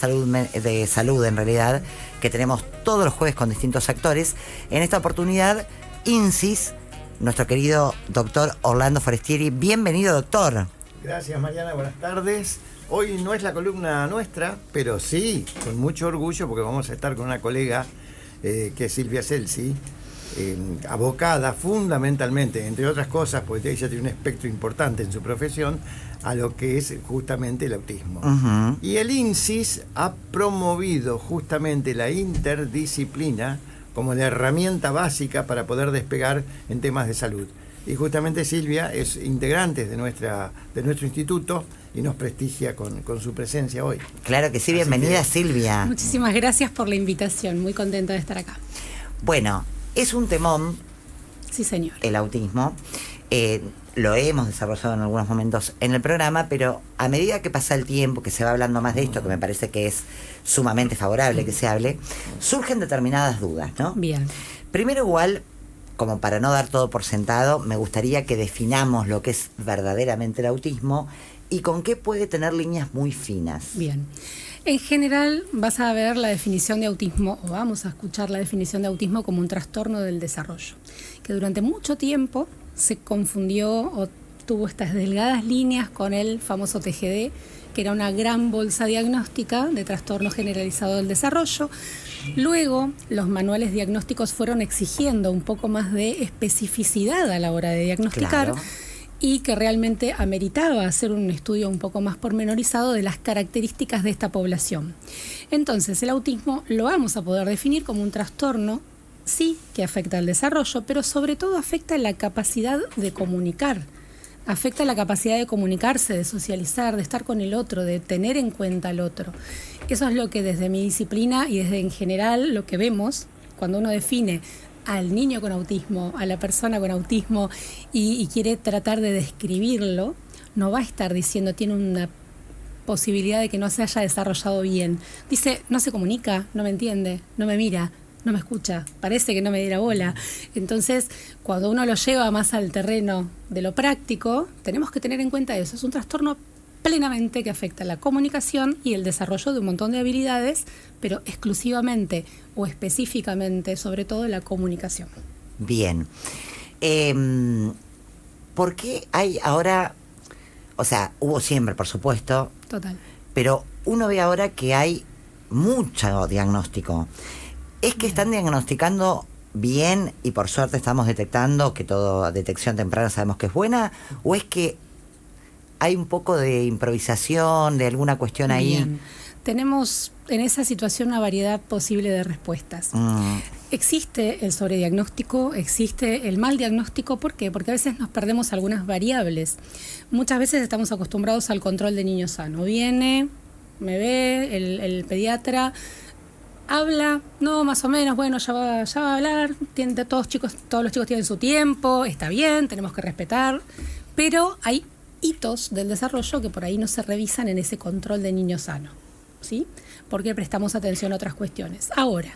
de salud en realidad, que tenemos todos los jueves con distintos actores. En esta oportunidad, INSIS, nuestro querido doctor Orlando Forestieri. Bienvenido, doctor. Gracias, Mariana, buenas tardes. Hoy no es la columna nuestra, pero sí, con mucho orgullo, porque vamos a estar con una colega que es Silvia Celsi, abocada fundamentalmente, entre otras cosas, porque ella tiene un espectro importante en su profesión, a lo que es justamente el autismo. Y el INSIS ha promovido justamente la interdisciplina como la herramienta básica para poder despegar en temas de salud. Y justamente Silvia es integrante de nuestro instituto y nos prestigia con su presencia hoy. Claro que sí, bienvenida Silvia. Muchísimas gracias por la invitación, muy contenta de estar acá. Bueno, es un temón. Sí, señor. El autismo. Lo hemos desarrollado en algunos momentos en el programa, pero a medida que pasa el tiempo, que se va hablando más de esto, que me parece que es sumamente favorable que se hable, surgen determinadas dudas, ¿no? Bien. Primero, igual, como para no dar todo por sentado, me gustaría que definamos lo que es verdaderamente el autismo y con qué puede tener líneas muy finas. Bien. En general vas a ver la definición de autismo, o vamos a escuchar la definición de autismo como un trastorno del desarrollo, que durante mucho tiempo se confundió o tuvo estas delgadas líneas con el famoso TGD, que era una gran bolsa diagnóstica de trastorno generalizado del desarrollo. Luego, los manuales diagnósticos fueron exigiendo un poco más de especificidad a la hora de diagnosticar. Claro. Y que realmente ameritaba hacer un estudio un poco más pormenorizado de las características de esta población. Entonces, el autismo lo vamos a poder definir como un trastorno, sí, que afecta al desarrollo, pero sobre todo afecta la capacidad de comunicar. Afecta la capacidad de comunicarse, de socializar, de estar con el otro, de tener en cuenta al otro. Eso es lo que desde mi disciplina y desde en general lo que vemos cuando uno define al niño con autismo, a la persona con autismo y quiere tratar de describirlo, no va a estar diciendo tiene una posibilidad de que no se haya desarrollado bien. Dice, no se comunica, no me entiende, no me mira, no me escucha, parece que no me diera bola. Entonces, cuando uno lo lleva más al terreno de lo práctico, tenemos que tener en cuenta eso. Es un trastorno plenamente que afecta la comunicación y el desarrollo de un montón de habilidades, pero exclusivamente o específicamente, sobre todo, la comunicación. Bien. ¿Por qué hay ahora, o sea, hubo siempre, por supuesto, total, pero uno ve ahora que hay mucho diagnóstico? ¿Es que están diagnosticando bien y por suerte estamos detectando que toda detección temprana sabemos que es buena? ¿O es que hay un poco de improvisación, de alguna cuestión ahí? Bien. Tenemos en esa situación una variedad posible de respuestas. Existe el sobrediagnóstico, existe el mal diagnóstico. ¿Por qué? Porque a veces nos perdemos algunas variables. Muchas veces estamos acostumbrados al control de niño sano. Viene, me ve, el pediatra habla, no, más o menos, bueno, ya va a hablar, todos los chicos tienen su tiempo, está bien, tenemos que respetar, pero hay hitos del desarrollo que por ahí no se revisan en ese control de niño sano, ¿sí? Porque prestamos atención a otras cuestiones. Ahora,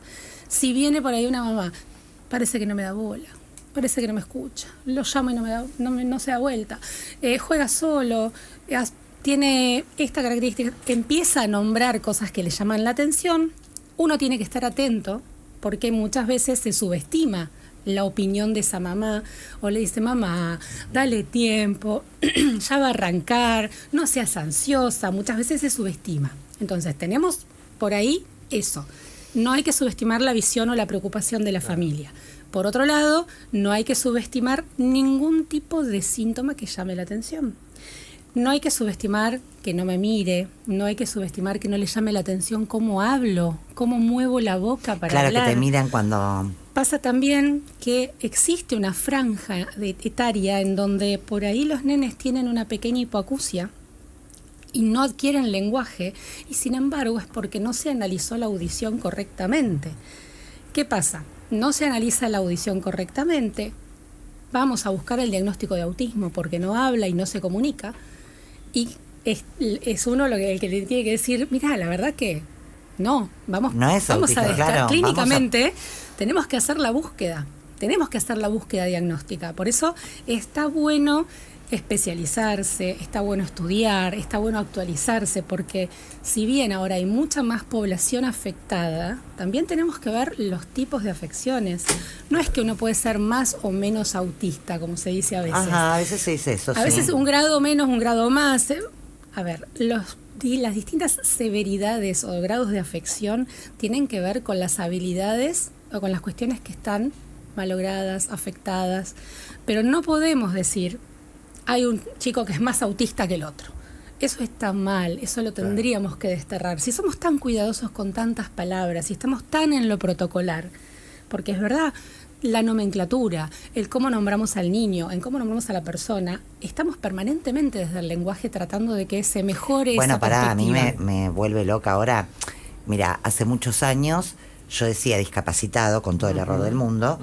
si viene por ahí una mamá, parece que no me da bola, parece que no me escucha, lo llamo y no se da vuelta, juega solo, tiene esta característica, empieza a nombrar cosas que le llaman la atención. Uno tiene que estar atento porque muchas veces se subestima la opinión de esa mamá o le dice, mamá, dale tiempo, ya va a arrancar, no seas ansiosa, muchas veces se subestima. Entonces tenemos por ahí eso, no hay que subestimar la visión o la preocupación de la familia. Por otro lado, no hay que subestimar ningún tipo de síntoma que llame la atención. No hay que subestimar que no me mire, no hay que subestimar que no le llame la atención cómo hablo, cómo muevo la boca para hablar. Claro, que te miran cuando... Pasa también que existe una franja etaria en donde por ahí los nenes tienen una pequeña hipoacusia y no adquieren lenguaje, y sin embargo es porque no se analizó la audición correctamente. ¿Qué pasa? No se analiza la audición correctamente, vamos a buscar el diagnóstico de autismo porque no habla y no se comunica. Y es uno el que le tiene que decir, mira, la verdad que no vamos a claro, clínicamente tenemos que hacer la búsqueda diagnóstica. Por eso está bueno especializarse, está bueno estudiar, está bueno actualizarse, porque si bien ahora hay mucha más población afectada, también tenemos que ver los tipos de afecciones. No es que uno puede ser más o menos autista, como se dice a veces. Ajá, a veces se dice eso. A veces un grado menos, un grado más. A ver, las distintas severidades o grados de afección tienen que ver con las habilidades o con las cuestiones que están malogradas, afectadas, pero no podemos decir hay un chico que es más autista que el otro. Eso está mal, eso lo tendríamos que desterrar. Si somos tan cuidadosos con tantas palabras, si estamos tan en lo protocolar, porque es verdad, la nomenclatura, el cómo nombramos al niño, en cómo nombramos a la persona, estamos permanentemente desde el lenguaje tratando de que se mejore Bueno, esa pará, a mí perspectiva. me vuelve loca ahora. Mira, hace muchos años yo decía discapacitado con todo el error del mundo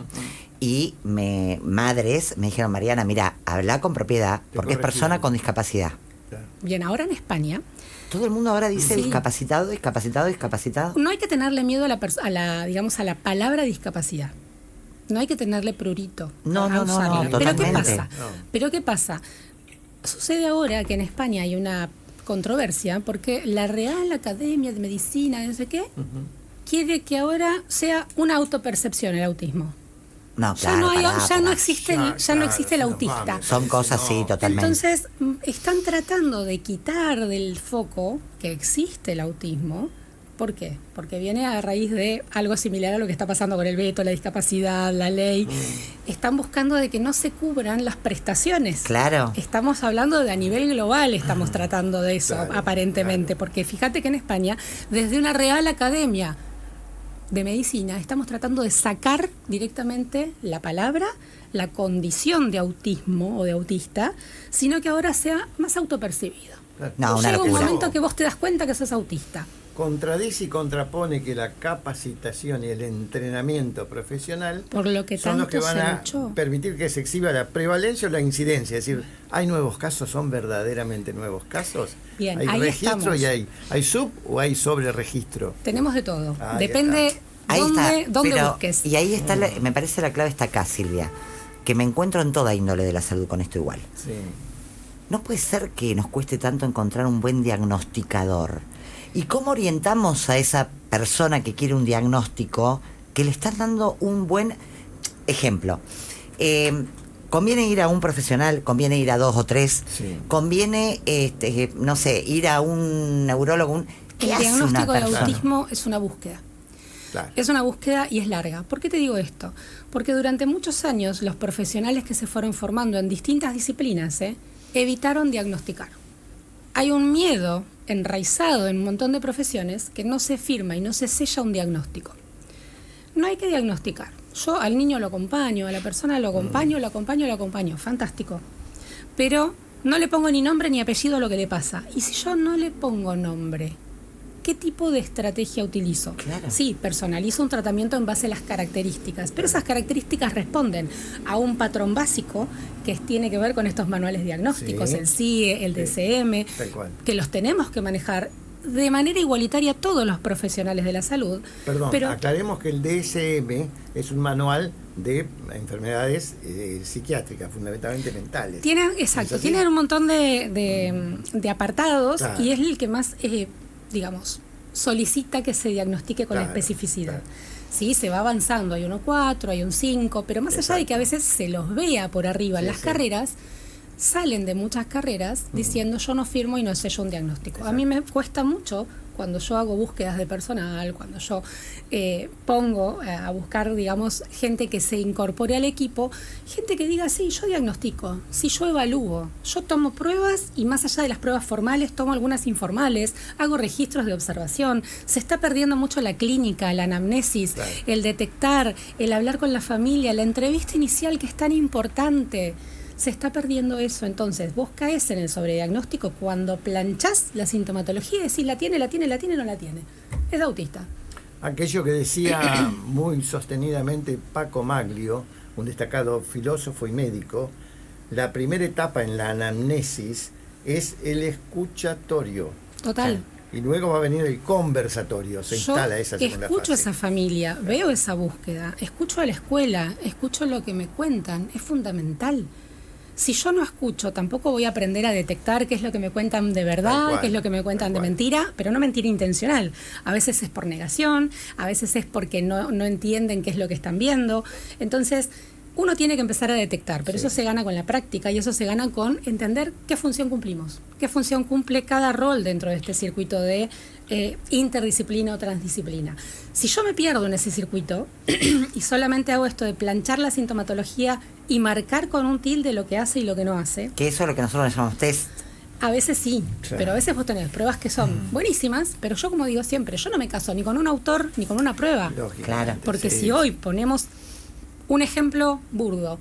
y madres me dijeron, Mariana, mira, habla con propiedad porque es persona con discapacidad. Claro. Bien, ahora en España Todo el mundo ahora dice Sí. discapacitado, discapacitado, discapacitado. no hay que tenerle miedo digamos, a la palabra discapacidad. No hay que tenerle prurito No, a no, no, usarla. no, Pero ¿qué totalmente. pasa? Pero ¿qué pasa? Sucede ahora que en España hay una controversia porque la Real Academia de Medicina, no sé qué, quiere que ahora sea una autopercepción el autismo. No, Ya claro, no hay, pará, ya no pará. existe, Ya, ya no existe el claro, autista. vamos. Son cosas, sí, totalmente. Entonces, están tratando de quitar del foco que existe el autismo. ¿Por qué? Porque viene a raíz de algo similar a lo que está pasando con el veto, la discapacidad, la ley. Están buscando de que no se cubran las prestaciones. Claro. Estamos hablando de a nivel global, estamos tratando de eso, Claro, aparentemente. claro. Porque fíjate que en España, desde una Real Academia de Medicina, estamos tratando de sacar directamente la palabra, la condición de autismo o de autista, sino que ahora sea más autopercibido. No, una Llega un locura. momento que vos te das cuenta que sos autista. Contradice y contrapone que la capacitación y el entrenamiento profesional Por lo que son los que tanto van se a luchó. permitir que se exhiba la prevalencia o la incidencia. Es decir, ¿hay nuevos casos? ¿Son verdaderamente nuevos casos? Bien, ¿Hay ahí registro estamos. y hay sub o hay sobre registro? Tenemos de todo. Ahí Depende está. Ahí dónde está. Pero- busques. Y ahí está, me parece la clave está acá, Silvia, que me encuentro en toda índole de la salud con esto igual. Sí. No puede ser que nos cueste tanto encontrar un buen diagnosticador. ¿Y cómo orientamos a esa persona que quiere un diagnóstico que le están dando un buen ejemplo? Conviene ir a un profesional, conviene ir a 2 o 3, Sí. conviene, no sé, ir a un neurólogo. ¿Qué El hace una diagnóstico de persona? autismo es una búsqueda. Claro. Es una búsqueda y es larga. ¿Por qué te digo esto? Porque durante muchos años los profesionales que se fueron formando en distintas disciplinas evitaron diagnosticar. Hay un miedo enraizado en un montón de profesiones que no se firma y no se sella un diagnóstico. No hay que diagnosticar. Yo al niño lo acompaño, a la persona lo acompaño, fantástico. Pero no le pongo ni nombre ni apellido a lo que le pasa. Y si yo no le pongo nombre, ¿qué tipo de estrategia utilizo? Claro. Sí, personalizo un tratamiento en base a las características, pero esas características responden a un patrón básico que tiene que ver con estos manuales diagnósticos, Sí. el CIE, el DSM, Tal cual. que los tenemos que manejar de manera igualitaria todos los profesionales de la salud. Perdón, pero aclaremos que el DSM es un manual de enfermedades psiquiátricas, fundamentalmente mentales. tienen, ¿Es exacto, así? tienen un montón de apartados Claro. y es el que más, digamos, solicita que se diagnostique con Claro, especificidad. claro. Sí, se va avanzando, hay 1.4, hay un 5, pero más allá de que a veces se los vea por arriba en Sí, las sí. carreras, salen de muchas carreras diciendo yo no firmo y no sello un diagnóstico. A mí me cuesta mucho cuando yo hago búsquedas de personal, cuando yo pongo a buscar, digamos, gente que se incorpore al equipo, gente que diga, sí, yo diagnostico, sí, yo evalúo, yo tomo pruebas y más allá de las pruebas formales, tomo algunas informales, hago registros de observación, se está perdiendo mucho la clínica, la anamnesis, Claro. el detectar, el hablar con la familia, la entrevista inicial que es tan importante. Se está perdiendo eso, entonces vos caes en el sobrediagnóstico cuando planchás la sintomatología y decís, la tiene, no la tiene. Es autista. Aquello que decía muy sostenidamente Paco Maglio, un destacado filósofo y médico, la primera etapa en la anamnesis es el escuchatorio. Total. Y luego va a venir el conversatorio, se Yo instala esa segunda escucho a fase. esa familia, veo esa búsqueda, escucho a la escuela, escucho lo que me cuentan, es fundamental. Si yo no escucho, tampoco voy a aprender a detectar qué es lo que me cuentan de verdad, qué es lo que me cuentan de mentira, pero no mentira intencional. A veces es por negación, a veces es porque no entienden qué es lo que están viendo. Entonces, uno tiene que empezar a detectar, pero eso se gana con la práctica y eso se gana con entender qué función cumplimos, qué función cumple cada rol dentro de este circuito de interdisciplina o transdisciplina. Si yo me pierdo en ese circuito y solamente hago esto de planchar la sintomatología y marcar con un tilde lo que hace y lo que no hace. Que eso es lo que nosotros le llamamos test. A veces sí, pero a veces vos tenés pruebas que son buenísimas, pero yo, como digo siempre, yo no me caso ni con un autor ni con una prueba. Claro. Porque si hoy ponemos un ejemplo burdo,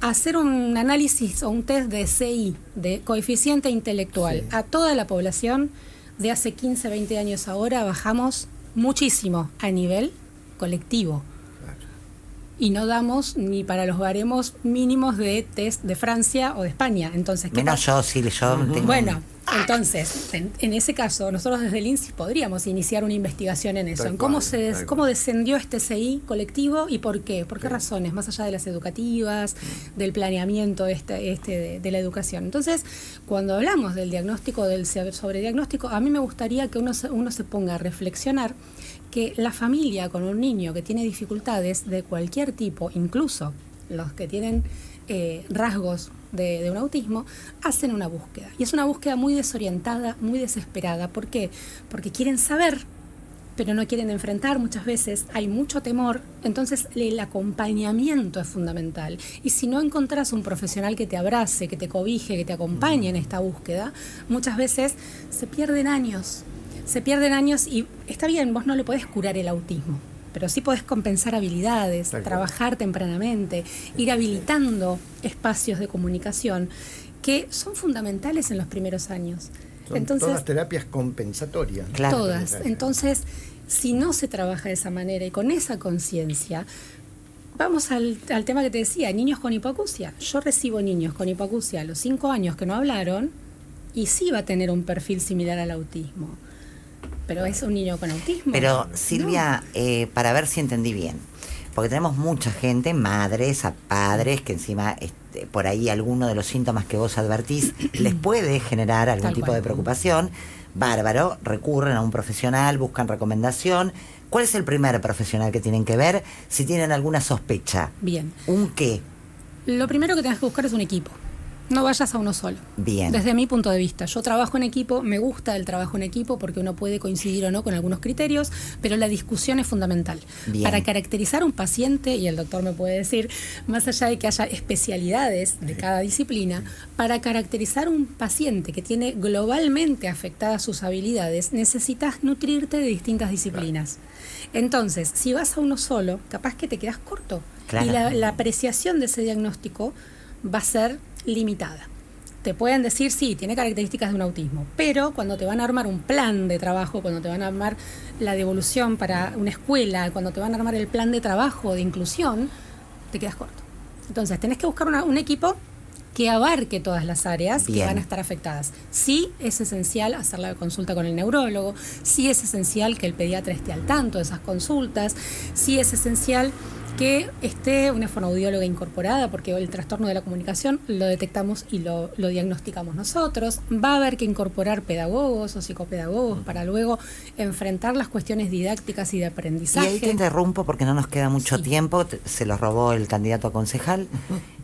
hacer un análisis o un test de CI, de coeficiente intelectual, a toda la población de hace 15, 20 años ahora, bajamos muchísimo a nivel colectivo. Y no damos ni para los baremos mínimos de test de Francia o de España. Entonces, menos yo, sí, yo tengo... Bueno, entonces, en ese caso, nosotros desde el INSI podríamos iniciar una investigación en eso, en cómo descendió este CI colectivo y por qué, por qué razones, más allá de las educativas, del planeamiento de la educación. Entonces, cuando hablamos del diagnóstico, del sobrediagnóstico, a mí me gustaría que uno se ponga a reflexionar que la familia con un niño que tiene dificultades de cualquier tipo, incluso los que tienen rasgos de un autismo, hacen una búsqueda. Y es una búsqueda muy desorientada, muy desesperada. ¿Por qué? Porque quieren saber, pero no quieren enfrentar muchas veces. Hay mucho temor. Entonces el acompañamiento es fundamental. Y si no encontrás un profesional que te abrace, que te cobije, que te acompañe en esta búsqueda, muchas veces se pierden años. Y está bien, vos no le podés curar el autismo, pero sí podés compensar habilidades, trabajar tempranamente, ir habilitando espacios de comunicación que son fundamentales en los primeros años. Entonces, todas terapias compensatorias, ¿no? Claro. Todas. Entonces, si no se trabaja de esa manera y con esa conciencia, vamos al tema que te decía, niños con hipoacusia. Yo recibo niños con hipoacusia a los 5 años que no hablaron y sí va a tener un perfil similar al autismo. Pero es un niño con autismo. Pero Silvia, para ver si entendí bien, porque tenemos mucha gente, madres, a padres, que encima por ahí alguno de los síntomas que vos advertís les puede generar algún Tal tipo cual. de preocupación. Bárbaro, recurren a un profesional, buscan recomendación. ¿Cuál es el primer profesional que tienen que ver si tienen alguna sospecha? Bien. ¿Un qué? Lo primero que tenés que buscar es un equipo. No vayas a uno solo. Bien. Desde mi punto de vista, yo trabajo en equipo, me gusta el trabajo en equipo porque uno puede coincidir o no con algunos criterios, pero la discusión es fundamental. Bien. Para caracterizar un paciente, y el doctor me puede decir, más allá de que haya especialidades de cada disciplina, para caracterizar un paciente que tiene globalmente afectadas sus habilidades, necesitas nutrirte de distintas disciplinas. Entonces, si vas a uno solo, capaz que te quedas corto. Claro. Y la apreciación de ese diagnóstico va a ser limitada. Te pueden decir, sí, tiene características de un autismo, pero cuando te van a armar un plan de trabajo, cuando te van a armar la devolución para una escuela, cuando te van a armar el plan de trabajo de inclusión, te quedas corto. Entonces, tenés que buscar un equipo que abarque todas las áreas Bien. que van a estar afectadas. Sí es esencial hacer la consulta con el neurólogo, sí es esencial que el pediatra esté al tanto de esas consultas, sí es esencial que esté una fonoaudióloga incorporada, porque el trastorno de la comunicación lo detectamos y lo diagnosticamos nosotros. Va a haber que incorporar pedagogos o psicopedagogos para luego enfrentar las cuestiones didácticas y de Y aprendizaje. ahí te interrumpo porque no nos queda mucho Sí. tiempo, se lo robó el candidato a concejal.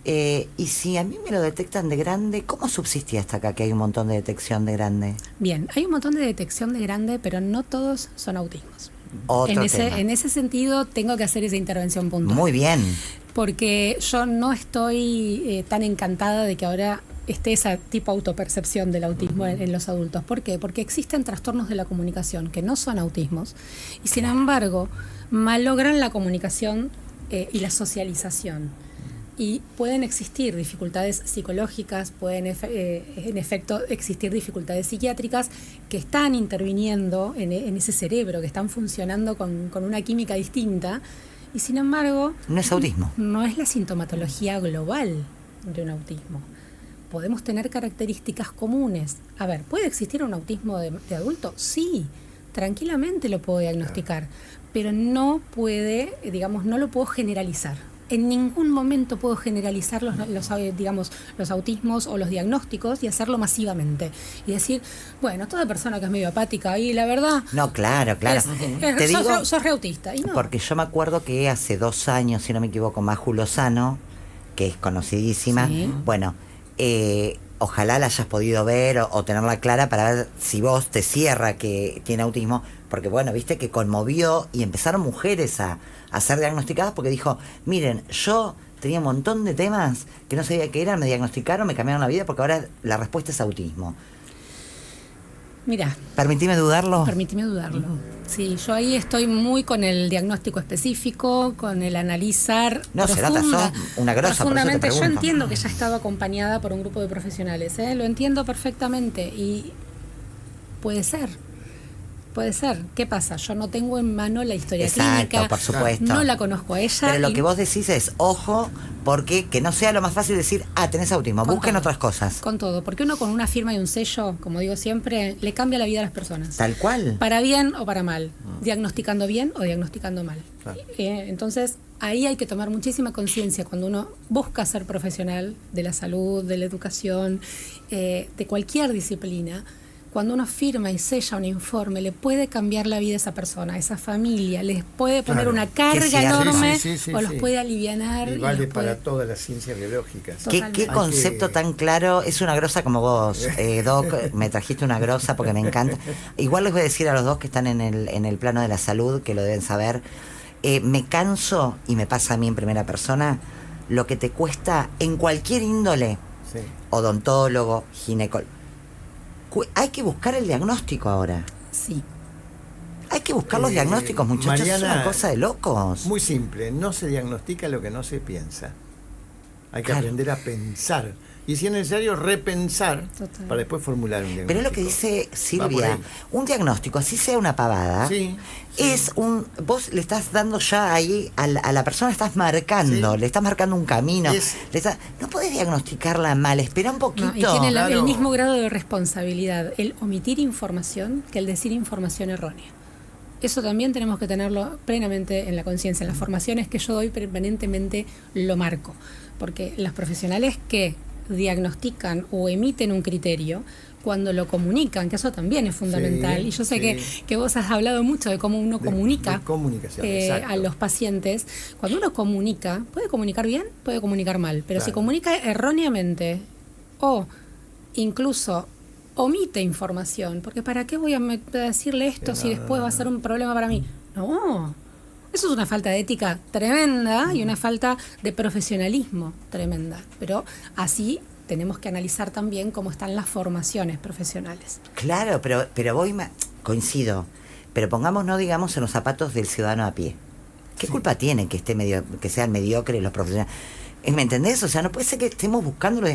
Y si a mí me lo detectan de grande, ¿cómo subsistí hasta acá que hay un montón de detección de grande? Bien, hay un montón de detección de grande, pero no todos son autismos. Otro tema. En ese sentido, tengo que hacer esa intervención puntual. Muy bien. Porque yo no estoy tan encantada de que ahora esté esa tipo autopercepción del autismo en los adultos. ¿Por qué? Porque existen trastornos de la comunicación que no son autismos y sin embargo malogran la comunicación y la socialización. Y pueden existir dificultades psicológicas, pueden en efecto existir dificultades psiquiátricas que están interviniendo en ese cerebro, que están funcionando con una química distinta, y sin embargo... No es autismo. No es la sintomatología global de un autismo. Podemos tener características comunes. A ver, ¿puede existir un autismo de adulto? Sí, tranquilamente lo puedo diagnosticar, pero no puede, digamos, no lo puedo generalizar. en ningún momento puedo generalizar digamos, los autismos o los diagnósticos y hacerlo masivamente. Y decir, bueno, toda persona que es medio apática, y la verdad... No, claro. Te digo, sos re autista. Y no. Porque yo me acuerdo que hace 2 años, si no me equivoco, Maju Lozano, que es conocidísima, Sí. bueno, ojalá la hayas podido ver o tenerla clara para ver si vos te cierra que tiene autismo, porque bueno, viste que conmovió y empezaron mujeres a ser diagnosticadas porque dijo, miren, yo tenía un montón de temas que no sabía qué eran, me diagnosticaron, me cambiaron la vida porque ahora la respuesta es autismo. Mira. Permitime dudarlo. Permíteme dudarlo. Sí, yo ahí estoy muy con el diagnóstico específico, con el analizar. No, se nota, sos una grosa, por eso te profundamente. Yo pregunto. entiendo que ya estaba acompañada por un grupo de profesionales, lo entiendo perfectamente y puede ser. Puede ser. ¿Qué pasa? Yo no tengo en mano la historia Exacto, clínica. por supuesto. No la conozco a ella. Pero lo que vos decís es, ojo, porque que no sea lo más fácil decir, tenés autismo, busquen todo. otras cosas. Con todo. Porque uno con una firma y un sello, como digo siempre, le cambia la vida a las personas. Tal cual. Para bien o para mal. Diagnosticando bien o diagnosticando mal. Claro. Entonces, ahí hay que tomar muchísima conciencia cuando uno busca ser profesional de la salud, de la educación, de cualquier disciplina. Cuando uno firma y sella un informe, le puede cambiar la vida a esa persona, a esa familia, les puede poner Claro. una carga Que sea- enorme Sí, o los sí. puede alivianar. Y y vale los puede- para todas las ciencias biológicas. Totalmente. ¿Qué Hay concepto que- tan claro? Es una grosa como vos, Doc. Me trajiste una grosa porque me encanta. Igual les voy a decir a los dos que están en el plano de la salud, que lo deben saber. Me canso, y me pasa a mí en primera persona, lo que te cuesta en cualquier índole, Sí. odontólogo, ginecólogo. Hay que buscar el diagnóstico ahora. Sí. Hay que buscar los diagnósticos, muchachos. Es Mariana, una cosa de locos. Muy simple, no se diagnostica lo que no se piensa. Hay que Claro. aprender a pensar. Y si es necesario, repensar Total. para después formular un diagnóstico. Pero es lo que dice Va por Silvia, ahí. un diagnóstico, así sea una pavada, Sí, es vos le estás dando ya ahí a la persona, estás marcando, Sí. le estás marcando un camino, Es- no podés diagnosticarla mal, espera un poquito. No, y tiene Claro. el mismo grado de responsabilidad el omitir información que el decir información errónea. Eso también tenemos que tenerlo plenamente en la conciencia. En las formaciones que yo doy permanentemente lo marco, porque los profesionales que diagnostican o emiten un criterio, cuando lo comunican, que eso también es fundamental, Sí, y yo sé sí. que vos has hablado mucho de cómo uno De- comunica de comunicación, exacto. a los pacientes. Cuando uno comunica, puede comunicar bien, puede comunicar mal, pero si Claro. comunica erróneamente o incluso omite información, porque ¿para qué voy a decirle esto si después va a ser un problema para mí? No, eso es una falta de ética tremenda y una falta de profesionalismo tremenda, pero así tenemos que analizar también cómo están las formaciones profesionales. Claro, pero coincido, pero pongámonos, digamos, en los zapatos del ciudadano a pie. ¿Qué culpa tiene que que sean mediocres los profesionales? ¿Me entendés? O sea, no puede ser que estemos buscándolo.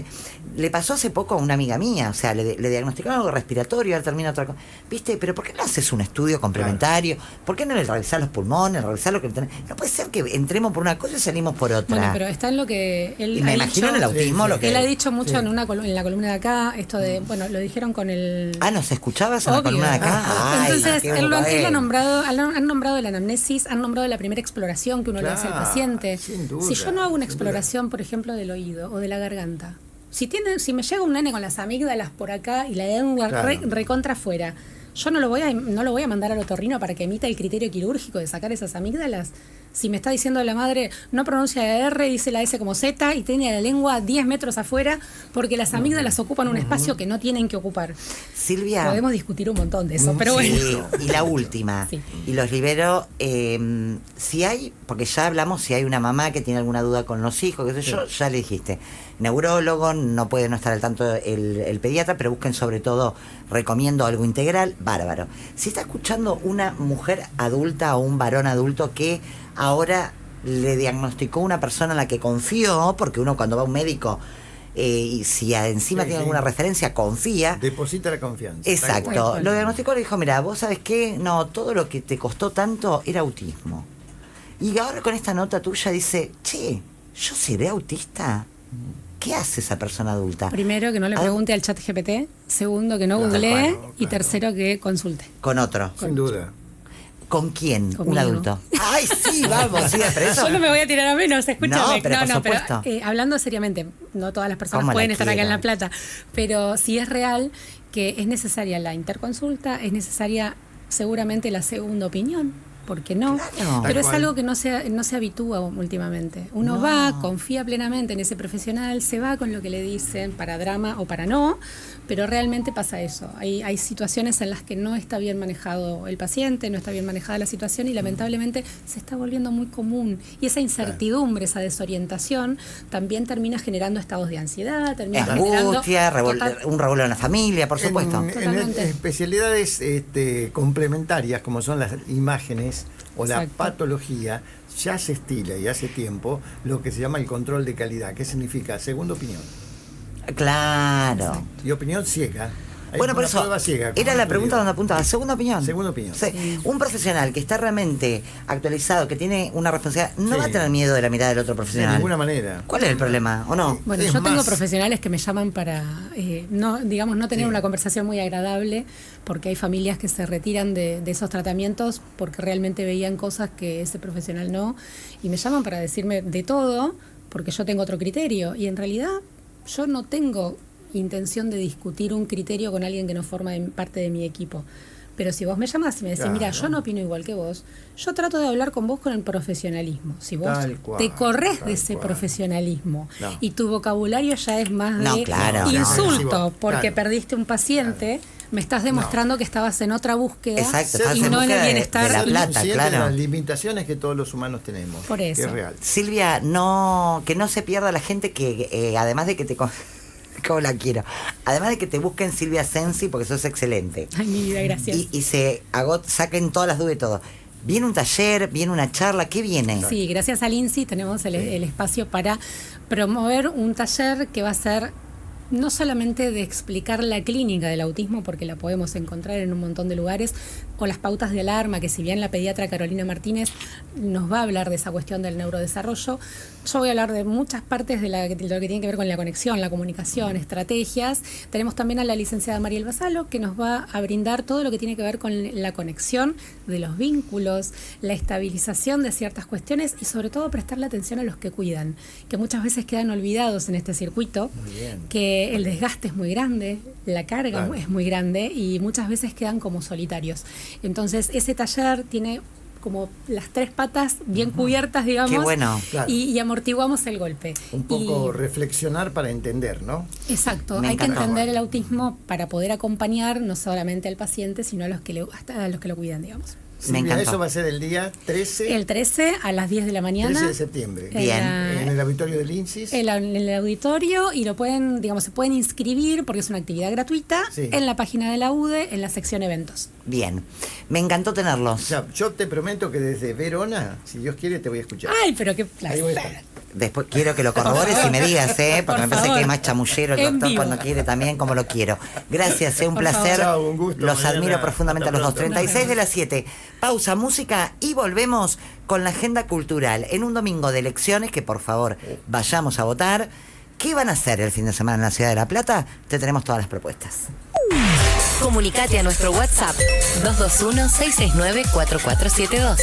Le pasó hace poco a una amiga mía, o sea, le diagnosticaron algo respiratorio, ahora termina otra cosa. ¿Viste? Pero ¿por qué no haces un estudio complementario? ¿Por qué no le revisás los pulmones, revisás lo que tenés? No puede ser que entremos por una cosa y salimos por otra. Bueno, pero está en lo que él y me ha imagino dicho. en el autismo Sí, lo sí. que... Él ha dicho mucho Sí. en la columna de acá, esto de, bueno, lo dijeron con el... ¿nos escuchabas en la Obvio. columna de acá? Ay, Entonces, qué él ha bueno. nombrado, han nombrado la anamnesis, han nombrado la primera exploración que uno le hace al Claro, paciente. sin duda, Si yo no hago una sin exploración, por ejemplo, del oído o de la garganta, si me llega un nene con las amígdalas por acá y la lengua Claro. recontra afuera, yo no lo voy a mandar al otorrino para que emita el criterio quirúrgico de sacar esas amígdalas. Si me está diciendo la madre, no pronuncia la R, dice la S como Z y tiene la lengua 10 metros afuera porque las amígdalas ocupan un espacio que no tienen que ocupar. Silvia... Podemos discutir un montón de eso, pero Sí, bueno. y la última, Sí. y los libero, si hay, porque ya hablamos, si hay una mamá que tiene alguna duda con los hijos, qué sé yo, ya le dijiste, neurólogo, no puede no estar al tanto el pediatra, pero busquen sobre todo, recomiendo algo integral, bárbaro. Si está escuchando una mujer adulta o un varón adulto que ahora le diagnosticó una persona en la que confió, porque uno cuando va a un médico, y si encima Sí, tiene sí. alguna referencia, confía. Deposita la confianza. Exacto. Tal cual. Lo diagnosticó, le dijo, mira, vos sabés qué, no, todo lo que te costó tanto era autismo. Y ahora con esta nota tuya dice, che, ¿yo seré autista? ¿Qué hace esa persona adulta? Primero, que no le Ah, pregunte al chat GPT. Segundo, que no Claro, googlee. claro. Y tercero, que consulte. Con otro. Sin duda. ¿Con quién? Un Conmigo. adulto. Ay, sí, vamos, sí, pero eso. Yo no me voy a tirar a menos, escúchame. No, pero por supuesto. Hablando seriamente, no todas las personas ¿Cómo la pueden estar acá en quiero? La Plata, pero sí es real que es necesaria la interconsulta, es necesaria seguramente la segunda opinión. ¿Por qué no? Claro. Pero es Tal cual. algo que no se habitúa últimamente. Uno No. va, confía plenamente en ese profesional, se va con lo que le dicen, para drama o para no, pero realmente pasa eso. Hay situaciones en las que no está bien manejado el paciente, no está bien manejada la situación y lamentablemente se está volviendo muy común. Y esa incertidumbre, esa desorientación, también termina generando estados de ansiedad, termina generando... Angustia, Total- un revuelo en la familia, por supuesto. En Totalmente. especialidades complementarias, como son las imágenes o la Exacto. patología, ya se estila y hace tiempo lo que se llama el control de calidad. ¿Qué significa? Segunda opinión. Claro. Y opinión ciega. Hay Bueno, por una eso prueba ciega, como era la estudio. pregunta donde apuntaba. Segunda opinión. Segunda opinión. Sí. Un profesional que está realmente actualizado, que tiene una responsabilidad, no Sí. va a tener miedo de la mirada del otro De profesional. ninguna manera. ¿Cuál es el problema? ¿O no? Bueno, Es yo tengo más- profesionales que me llaman para, no tener Sí. una conversación muy agradable, porque hay familias que se retiran de esos tratamientos porque realmente veían cosas que ese profesional no, y me llaman para decirme de todo, porque yo tengo otro criterio, y en realidad yo no tengo intención de discutir un criterio con alguien que no forma parte de mi equipo. Pero si vos me llamás y me decís, Claro. mira, yo no opino igual que vos, yo trato de hablar con vos con el profesionalismo. Si vos Tal cual, te corres tal de ese cual. profesionalismo No. y tu vocabulario ya es más No, de claro, no, insulto no. porque Claro. perdiste un paciente, me estás demostrando que estabas en otra búsqueda Exacto, estás y en no en búsqueda el de bienestar. la y- plata, Consciente claro. de las limitaciones que todos los humanos tenemos. Por que eso. es real. Silvia, que no se pierda la gente que además de que te... Como la quiero. Además de que te busquen Silvia Sensi, porque sos excelente. Ay, mi vida, gracias. Y saquen todas las dudas y todo. ¿Viene un taller? ¿Viene una charla? ¿Qué viene? Sí, gracias al INSI tenemos el espacio para promover un taller que va a ser no solamente de explicar la clínica del autismo, porque la podemos encontrar en un montón de lugares, o las pautas de alarma, que si bien la pediatra Carolina Martínez nos va a hablar de esa cuestión del neurodesarrollo, yo voy a hablar de muchas partes de lo que tiene que ver con la conexión, la comunicación, estrategias. Tenemos también a la licenciada Mariel Basalo, que nos va a brindar todo lo que tiene que ver con la conexión de los vínculos, la estabilización de ciertas cuestiones y sobre todo prestarle atención a los que cuidan, que muchas veces quedan olvidados en este circuito, Muy bien. que el desgaste es muy grande, la carga Claro. es muy grande y muchas veces quedan como solitarios. Entonces ese taller tiene como las tres patas bien cubiertas, digamos, Qué bueno. Claro. y amortiguamos el golpe. Un poco Y- reflexionar para entender, ¿no? Exacto, Me hay que encantó. entender el autismo para poder acompañar no solamente al paciente, sino hasta a los que lo cuidan, digamos. Me Silvia, encantó. eso va a ser el día 13, El 13 a las 10 de la mañana. 13 de septiembre. Bien. En el auditorio del INSIS. En el auditorio, y lo pueden, digamos, se pueden inscribir porque es una actividad gratuita Sí. en la página de la UDE, en la sección eventos. Bien. Me encantó tenerlos. O sea, yo te prometo que desde Verona, si Dios quiere, te voy a escuchar. Ay, pero qué Ahí voy a placer. estar. Después quiero que lo corrobores y me digas, porque Por me parece favor. que es más chamullero el En doctor vivo. cuando quiere también, como lo quiero. Gracias, un Por placer. favor. Chao, un gusto, Los Mariana. admiro profundamente a los dos. Hasta pronto. 36 de las 7. Pausa, música y volvemos con la agenda cultural. En un domingo de elecciones, que por favor vayamos a votar. ¿Qué van a hacer el fin de semana en la ciudad de La Plata? Te tenemos todas las propuestas. Comunicate a nuestro WhatsApp 221-669-4472.